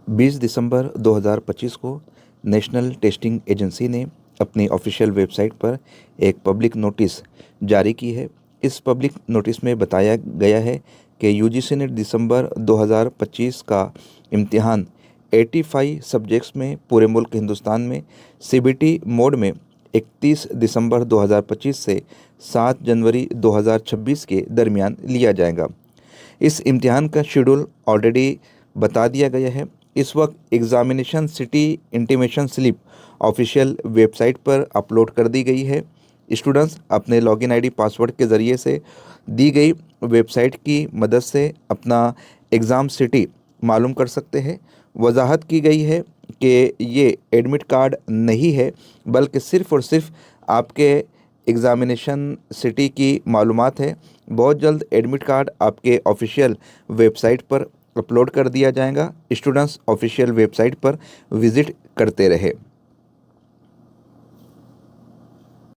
20 दिसंबर 2025 को national testing agency ने अपनी ऑफिशियल वेबसाइट पर एक पब्लिक नोटिस जारी की है। इस पब्लिक नोटिस में बताया गया है कि यूजीसी ने दिसंबर 2025 का इम्तिहान 85 सब्जेक्ट्स में पूरे मुल्क हिंदुस्तान में सीबीटी मोड में 31 दिसंबर 2025 से 7 जनवरी 2026 के दरमियान लिया जाएगा। इस इम्तिहान का शेड्यूल ऑलरेडी बता दिया गया है। इस वक्त examination city intimation slip official website पर अपलोड कर दी गई है। स्टूडेंट्स अपने लॉगिन आईडी पासवर्ड के ज़रिए से दी गई वेबसाइट की मदद से अपना एग्ज़ाम सिटी मालूम कर सकते हैं। वजाहत की गई है कि ये एडमिट कार्ड नहीं है, बल्कि सिर्फ़ और सिर्फ आपके एग्ज़ामिनेशन सिटी की मालूमात है। बहुत जल्द एडमिट कार्ड आपके ऑफिशियल वेबसाइट पर अपलोड कर दिया जाएगा। स्टूडेंट्स ऑफिशियल वेबसाइट पर विज़िट करते रहे।